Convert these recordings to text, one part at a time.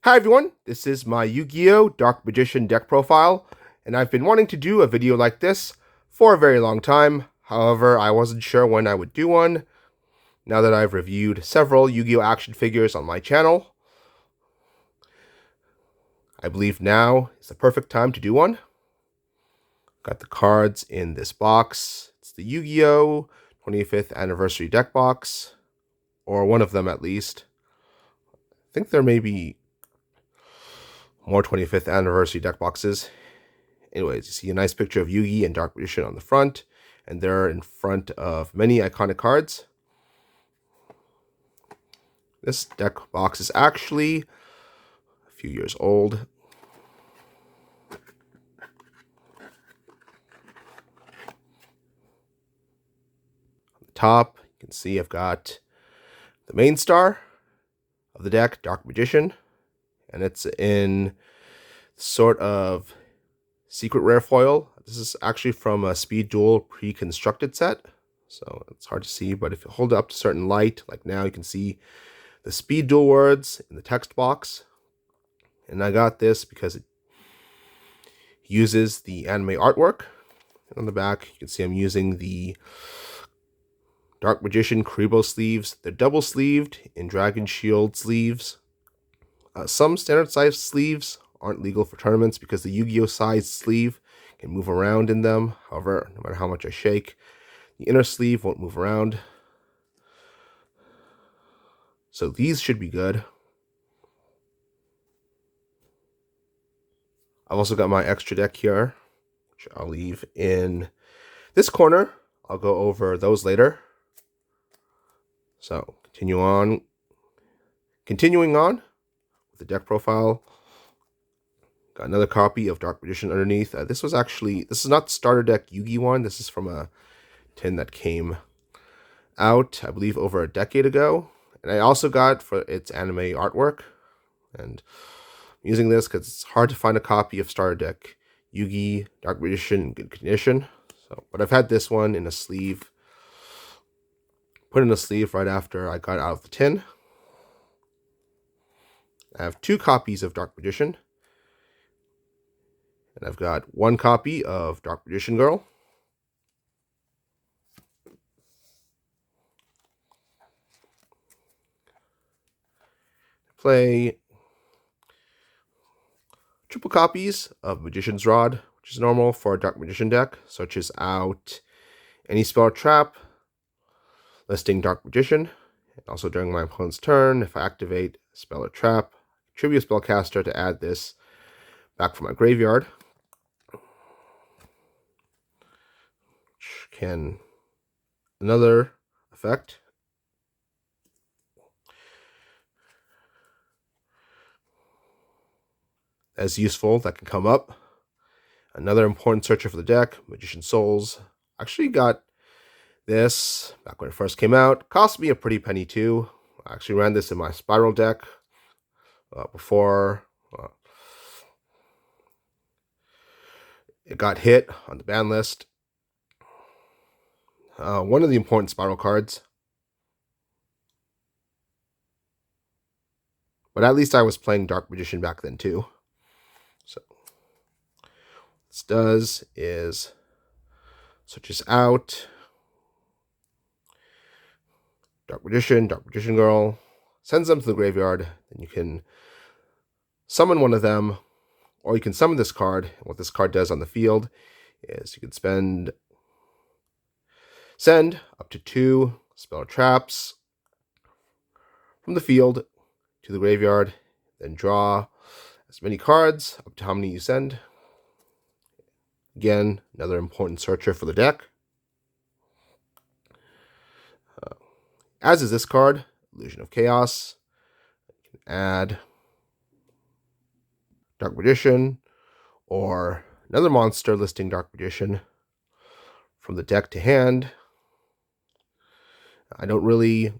Hi everyone, this is my Yu-Gi-Oh! Dark Magician deck profile, and I've been wanting to do a video like this for a very long time. However, I wasn't sure when I would do one. Now that I've reviewed several Yu-Gi-Oh! Action figures on my channel, I believe now is the perfect time to do one. Got the cards in this box. It's the Yu-Gi-Oh! 25th Anniversary deck box, or one of them at least. I think there may be more 25th Anniversary deck boxes. Anyways, you see a nice picture of Yugi and Dark Magician on the front, and they're in front of many iconic cards. This deck box is actually a few years old. On the top, you can see I've got the main star of the deck, Dark Magician, and it's in sort of secret rare foil. This is actually from a Speed Duel pre-constructed set, so it's hard to see, but if you hold it up to certain light, like now, you can see the Speed Duel words in the text box. And I got this because it uses the anime artwork. And on the back, you can see I'm using the Dark Magician Karibo sleeves. They're double sleeved in Dragon Shield sleeves. Some standard size sleeves aren't legal for tournaments because the Yu-Gi-Oh! Size sleeve can move around in them. However, no matter how much I shake, the inner sleeve won't move around. So these should be good. I've also got my extra deck here, which I'll leave in this corner. I'll go over those later. So continuing on with the deck profile. Got another copy of Dark Magician underneath. This is not the starter deck Yugi one. This is from a tin that came out, I believe, over a decade ago. And I also got for its anime artwork. And I'm using this because it's hard to find a copy of starter deck Yugi Dark Magician in good condition. But I've had this one in a sleeve. Put in a sleeve right after I got out of the tin. I have 2 copies of Dark Magician. And I've got 1 copy of Dark Magician Girl. Play triple copies of Magician's Rod, which is normal for a Dark Magician deck. Searches out any spell or trap listing Dark Magician. And also during my opponent's turn, if I activate a spell or trap, tribute spellcaster to add this back from my graveyard. Which can another effect. As useful, that can come up. Another important searcher for the deck, Magician Souls. Actually got this back when it first came out. Cost me a pretty penny too. I actually ran this in my Spiral deck before it got hit on the ban list. One of the important Spiral cards. But at least I was playing Dark Magician back then too. So what this does is searches out Dark Magician Girl, sends them to the graveyard, then you can summon one of them, or you can summon this card. And what this card does on the field is you can send up to 2 spell or traps from the field to the graveyard, then draw as many cards up to how many you send. Again, another important searcher for the deck. As is this card, Illusion of Chaos. You can add Dark Magician or another monster listing Dark Magician from the deck to hand. I don't really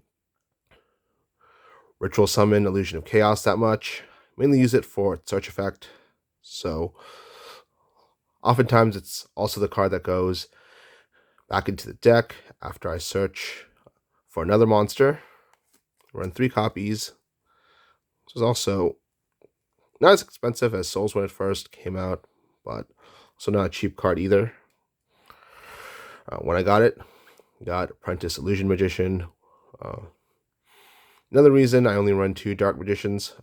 ritual summon Illusion of Chaos that much. I mainly use it for its search effect. So oftentimes it's also the card that goes back into the deck after I search for another monster. Run 3 copies. This is also Not as expensive as Souls when it first came out, but also not a cheap card either. When I got it, got Apprentice Illusion Magician. Another reason I only run 2 Dark Magicians.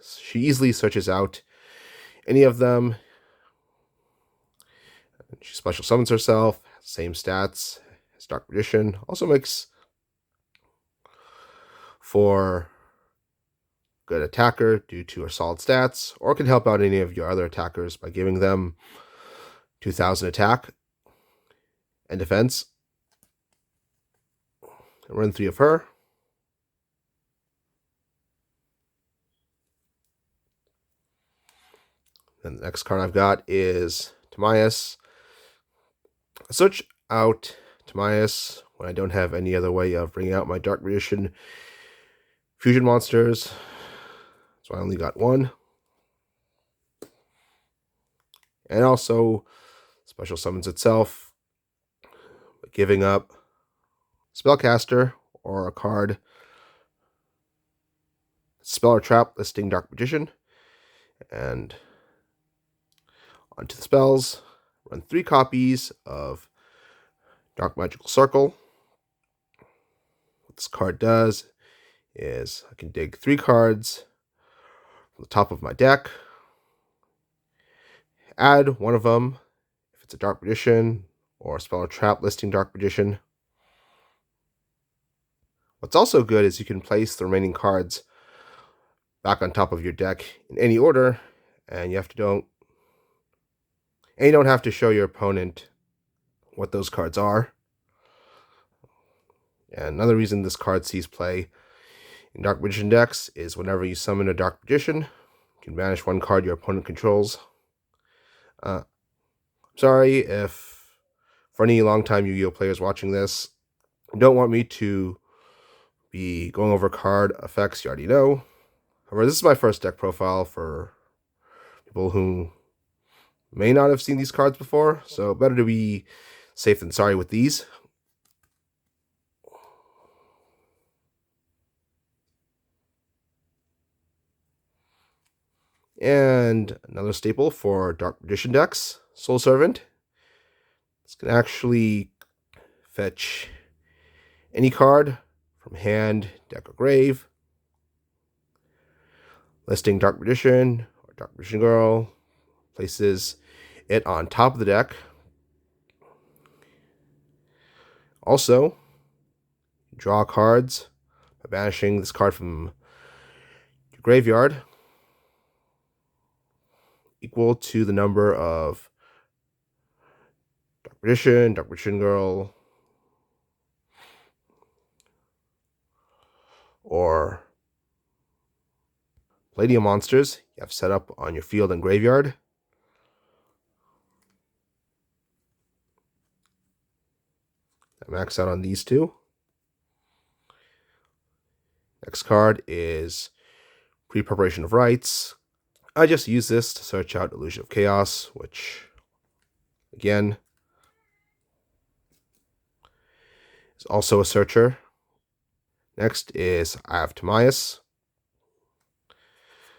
She easily searches out any of them. She special summons herself, same stats as Dark Magician. Also makes for good attacker due to her solid stats, or can help out any of your other attackers by giving them 2,000 attack and defense. I run 3 of her. Then the next card I've got is Timaeus. I search out Timaeus when I don't have any other way of bringing out my Dark Magician fusion monsters. So I only got 1. And also special summons itself, giving up Spellcaster or a card spell or trap listing Dark Magician. And onto the spells. Run 3 copies of Dark Magical Circle. What this card does is I can dig 3 cards from the top of my deck, add one of them if it's a Dark Magician or a spell or trap listing Dark Magician. What's also good is you can place the remaining cards back on top of your deck in any order, and you don't have to show your opponent what those cards are. And another reason this card sees play in Dark Magician decks is whenever you summon a Dark Magician, you can banish 1 card your opponent controls. Sorry if, for any longtime Yu-Gi-Oh players watching this, don't want me to be going over card effects you already know. However, this is my first deck profile for people who may not have seen these cards before, so better to be safe than sorry with these. And another staple for Dark Magician decks, Soul Servant. This can actually fetch any card from hand, deck, or grave, listing Dark Magician or Dark Magician Girl, places it on top of the deck. Also, draw cards by banishing this card from your graveyard, equal to the number of Dark Magician Girl, or Palladium monsters you have set up on your field and graveyard. I max out on these 2. Next card is Pre-Preparation of Rites. I just use this to search out Illusion of Chaos, which, again, is also a searcher. Next is I have Timaeus.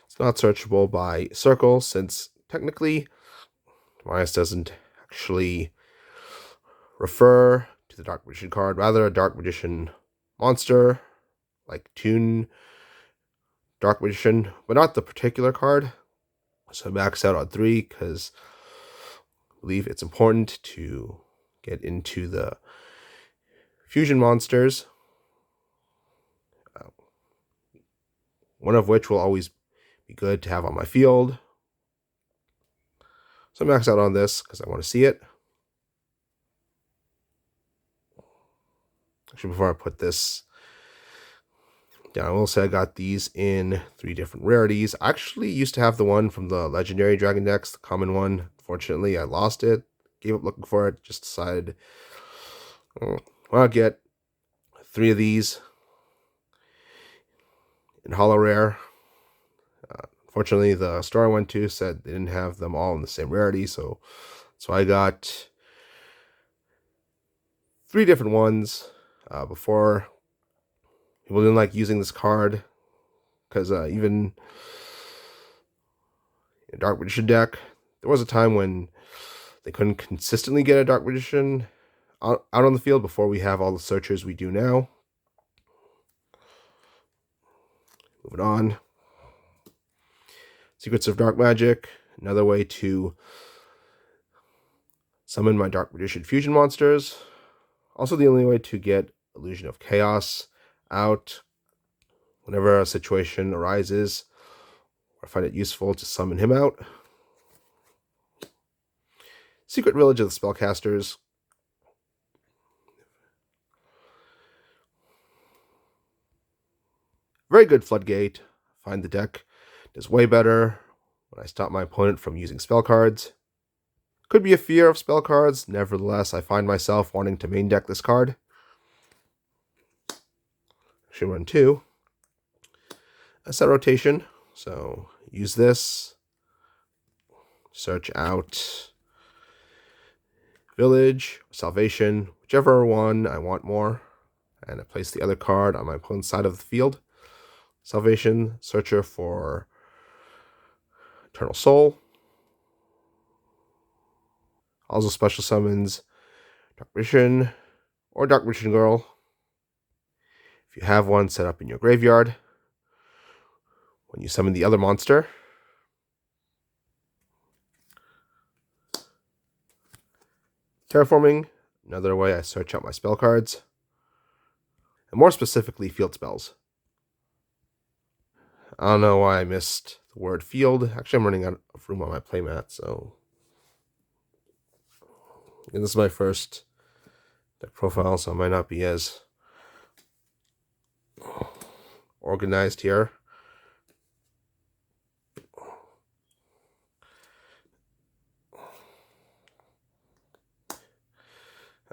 It's not searchable by circle, since technically Timaeus doesn't actually refer to the Dark Magician card, rather a Dark Magician monster, like Toon Dark Magician, but not the particular card. So I max out on 3 because I believe it's important to get into the fusion monsters, one of which will always be good to have on my field. So I max out on this because I want to see it. Actually, before I put this down, I will say I got these in 3 different rarities. I actually used to have the one from the Legendary Dragon decks, the common one. Fortunately, I lost it. Gave up looking for it. Just decided, well, I'll get 3 of these in Holo Rare. Unfortunately, the store I went to said they didn't have them all in the same rarity, so I got 3 different ones. Before, people didn't like using this card because even In a Dark Magician deck, there was a time when they couldn't consistently get a Dark Magician out on the field before we have all the searchers we do now. Moving on. Secrets of Dark Magic, another way to summon my Dark Magician fusion monsters. Also the only way to get Illusion of Chaos out whenever a situation arises, or I find it useful to summon him out. Secret Village of the Spellcasters. Very good Floodgate. I find the deck does way better when I stop my opponent from using spell cards. Could be a fear of spell cards, nevertheless, I find myself wanting to main deck this card. Should run 2. A set rotation, so use this. Search out Village, Salvation, whichever one I want more, and I place the other card on my opponent's side of the field. Salvation, Searcher for Eternal Soul. Also special summons Dark Magician or Dark Magician Girl. If you have one set up in your graveyard, when you summon the other monster, Terraforming, another way I search out my spell cards, and more specifically, field spells. I don't know why I missed the word field. Actually, I'm running out of room on my playmat, so... And this is my first deck profile, so I might not be as organized here.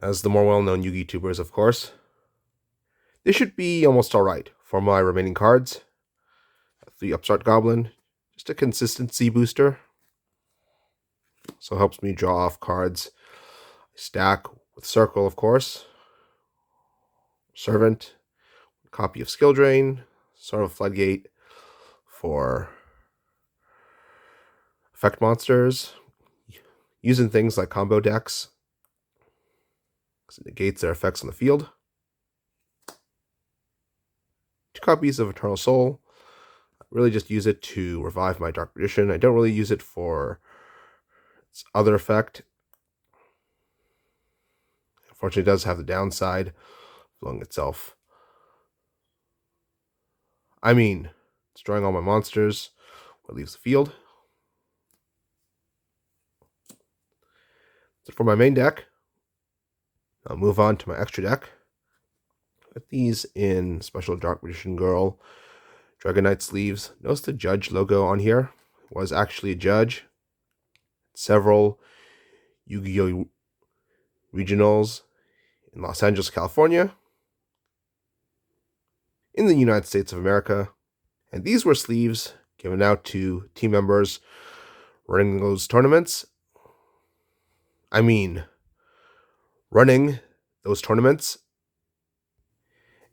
As the more well-known Yu-Gi tubers, of course. This should be almost alright for my remaining cards. The Upstart Goblin, just a consistency booster. So helps me draw off cards. Stack with Circle, of course. Servant, copy of Skill Drain, sort of Floodgate for effect monsters. Using things like combo decks, because it negates their effects on the field. 2 copies of Eternal Soul. I really just use it to revive my Dark Magician. I don't really use it for its other effect. Unfortunately, it does have the downside of blowing itself. I mean, destroying all my monsters when it leaves the field. So for my main deck, I'll move on to my extra deck. With these in Special Dark Magician Girl Dragon Knight sleeves. Notice the Judge logo on here. It was actually a judge. Several Yu-Gi-Oh! Regionals in Los Angeles, California, in the United States of America. And these were sleeves given out to team members running those tournaments. I mean, running those tournaments.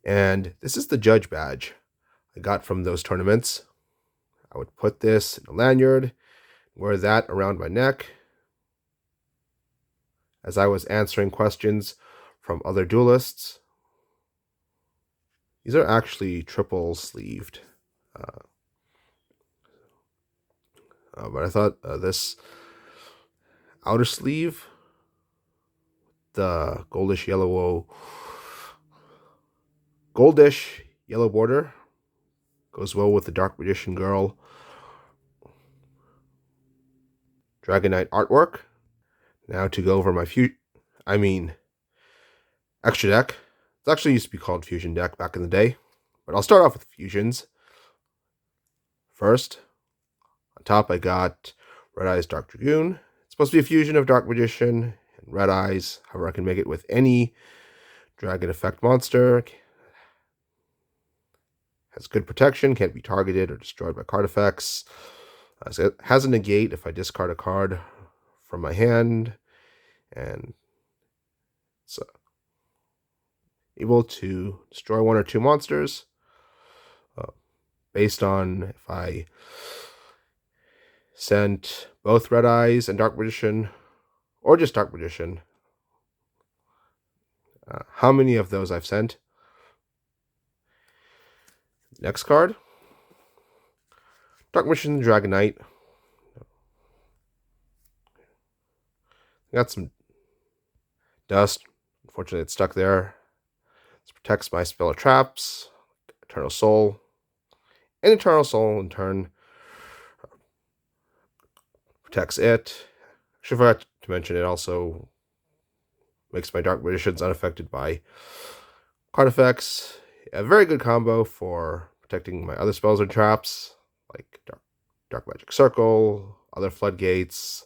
And this is the judge badge I got from those tournaments. I would put this in a lanyard, wear that around my neck as I was answering questions from other duelists. These are actually triple sleeved. But I thought this outer sleeve, the goldish yellow border, goes well with the Dark Magician Girl Dragon Knight artwork. Now to go over my extra deck. It actually used to be called Fusion deck back in the day, but I'll start off with fusions. First, on top I got Red Eyes Dark Dragoon. It's supposed to be a fusion of Dark Magician and Red Eyes. However, I can make it with any dragon effect monster. Has good protection, can't be targeted or destroyed by card effects. So it has a negate if I discard a card from my hand, and it's able to destroy 1 or 2 monsters based on if I sent both Red Eyes and Dark Magician, or just Dark Magician. How many of those I've sent? Next card, Dark Magician Dragon Knight. Got some dust. Unfortunately, it's stuck there. This protects my spell or traps, Eternal Soul, and Eternal Soul in turn protects it. Actually, forgot to mention it also makes my Dark Magicians unaffected by card effects. A very good combo for protecting my other spells and traps, like Dark Magic Circle, other floodgates,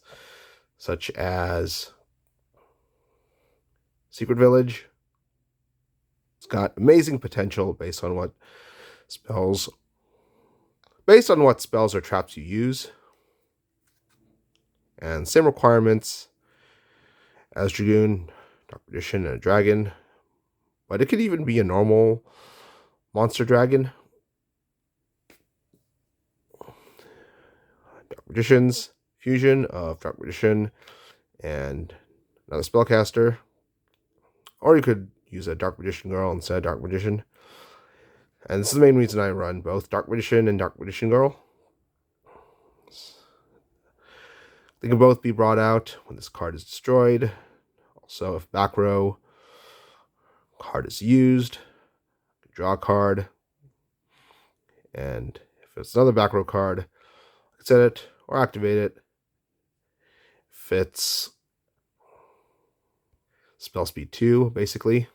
such as Secret Village. It's got amazing potential based on what spells or traps you use. And same requirements as Dragoon, Dark Magician, and a Dragon. But it could even be a normal monster dragon. Dark Magician's fusion of Dark Magician and another spellcaster. Or you could use a Dark Magician Girl instead of Dark Magician. And this is the main reason I run both Dark Magician and Dark Magician Girl. They can both be brought out when this card is destroyed. Also, if back row card is used, draw a card. And if it's another back row card, I can set it or activate it. If it's spell speed 2, basically.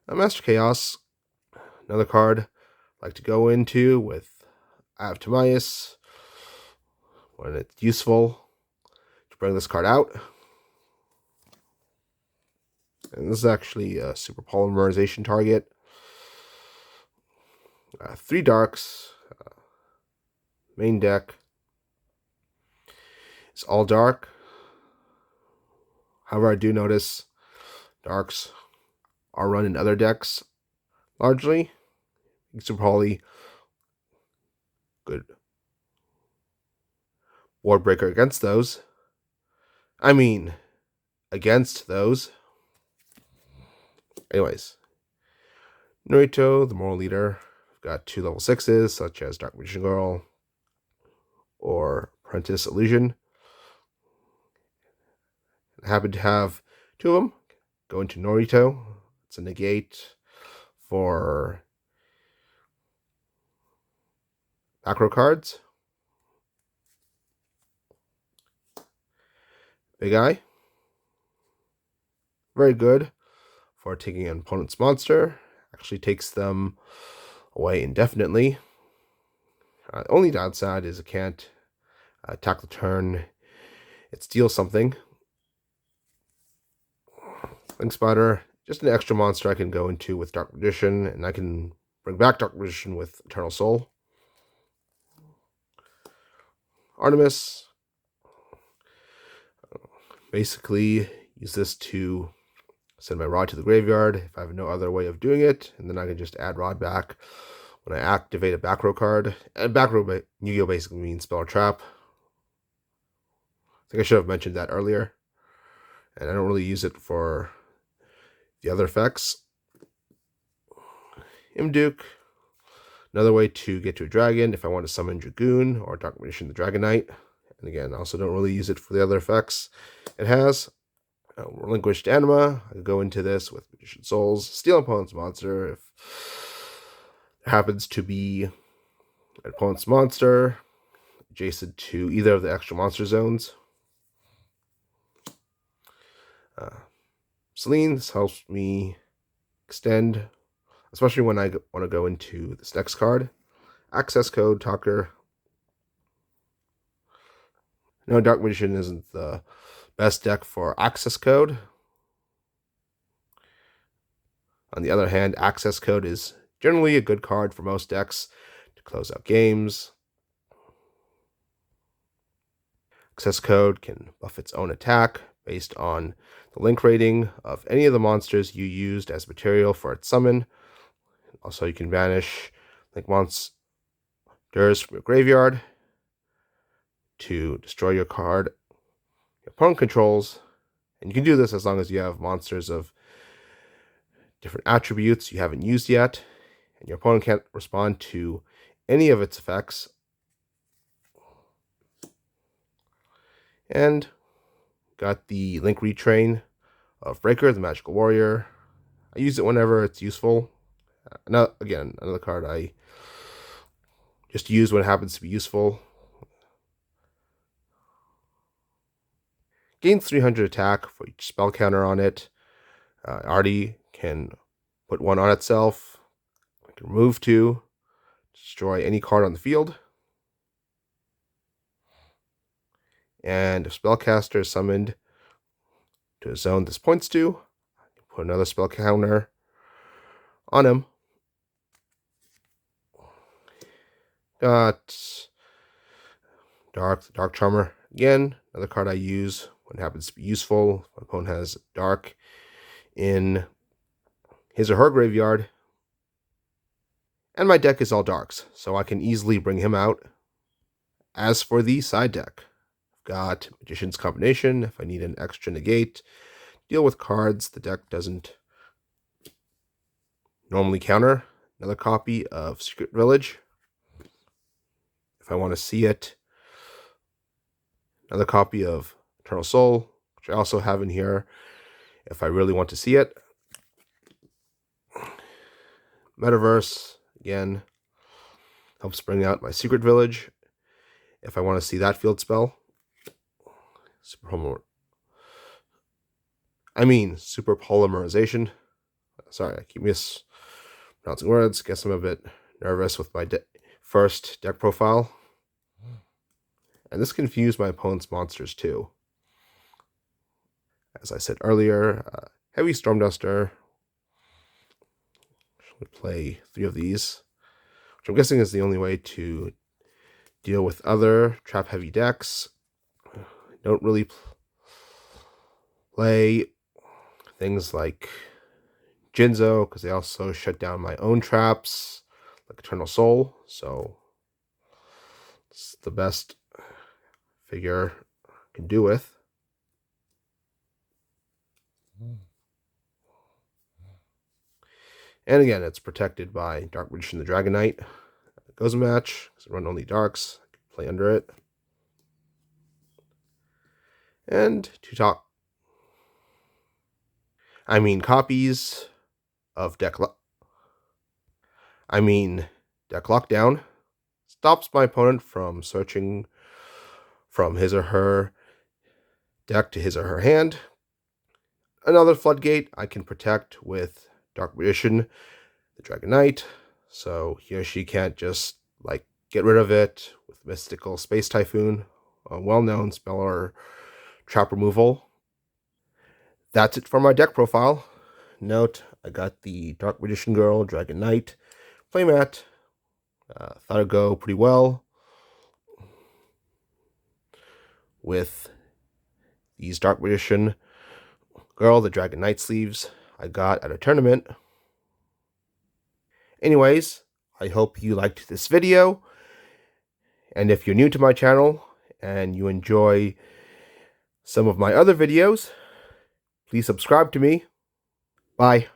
Master Chaos, another card I like to go into with Av Timaeus when it's useful to bring this card out. And this is actually a super polymerization target. 3 darks. Main deck is all dark. However, I do notice darks are run in other decks largely. Super poly, good board breaker against those. Against those. Anyways, Norito, the moral leader. I've got 2 level 6s, such as Dark Magician Girl or Apprentice Illusion. I happen to have 2 of them. Go into Norito. It's a negate for back row cards. Big Eye. Very good for taking an opponent's monster. Actually takes them away indefinitely. The only downside is it can't attack the turn. It steals something. Link Spider, just an extra monster I can go into with Dark Magician, and I can bring back Dark Magician with Eternal Soul. Artemis, basically use this to send my Rod to the graveyard if I have no other way of doing it, and then I can just add Rod back when I activate a back row card. And back row Yugioh basically means spell or trap. I think I should have mentioned that earlier. And I don't really use it for the other effects. Imduke, another way to get to a dragon if I want to summon Dragoon or Dark Magician the Dragon Knight. And again, I also don't really use it for the other effects it has. Relinquished Anima, I could go into this with Magician Souls, steal an opponent's monster if there happens to be an opponent's monster adjacent to either of the extra monster zones. Celine, this helps me extend, especially when I want to go into this next card. Access Code Talker. No, Dark Magician isn't the best deck for Access Code. On the other hand, Access Code is generally a good card for most decks to close out games. Access Code can buff its own attack based on the link rating of any of the monsters you used as material for its summon. Also, you can banish link Durs from your graveyard to destroy your card your opponent controls. And you can do this as long as you have monsters of different attributes you haven't used yet, and your opponent can't respond to any of its effects. And got the Link Retrain of Breaker, the Magical Warrior. I use it whenever it's useful. Again, another card I just use when it happens to be useful. Gains 300 attack for each spell counter on it. Already can put one on itself. I can remove two. Destroy any card on the field. And if spellcaster is summoned to a zone this points to, I can put another spell counter on him. Got Dark Charmer. Again, another card I use when it happens to be useful. My opponent has Dark in his or her graveyard. And my deck is all darks, so I can easily bring him out. As for the side deck, I've got Magician's Combination if I need an extra negate. Deal with cards the deck doesn't normally counter. Another copy of Secret Village if I want to see it. Another copy of Eternal Soul, which I also have in here if I really want to see it. Metaverse, again, helps bring out my Secret Village if I want to see that field spell. Super polymerization. Sorry, I keep mispronouncing words. Guess I'm a bit nervous with my first deck profile. And this confused my opponent's monsters too. As I said earlier, Heavy Stormduster. Should play 3 of these, which I'm guessing is the only way to deal with other trap-heavy decks. I don't really play things like Jinzo, because they also shut down my own traps, like Eternal Soul, so it's the best figure I can do with. And again, it's protected by Dark Magician the Dragon Knight. It goes a match, because I run only darks. I can play under it. And copies of deck Lockdown stops my opponent from searching from his or her deck to his or her hand. Another Floodgate I can protect with Dark Magician, the Dragon Knight, so he or she can't just get rid of it with Mystical Space Typhoon, a well-known spell or trap removal. That's it for my deck profile. Note, I got the Dark Magician Girl, Dragon Knight playmat. Thought it'd go pretty well with these Dark Magician Girl, the Dragon Knight sleeves I got at a tournament. Anyways, I hope you liked this video. And if you're new to my channel and you enjoy some of my other videos, please subscribe to me. Bye.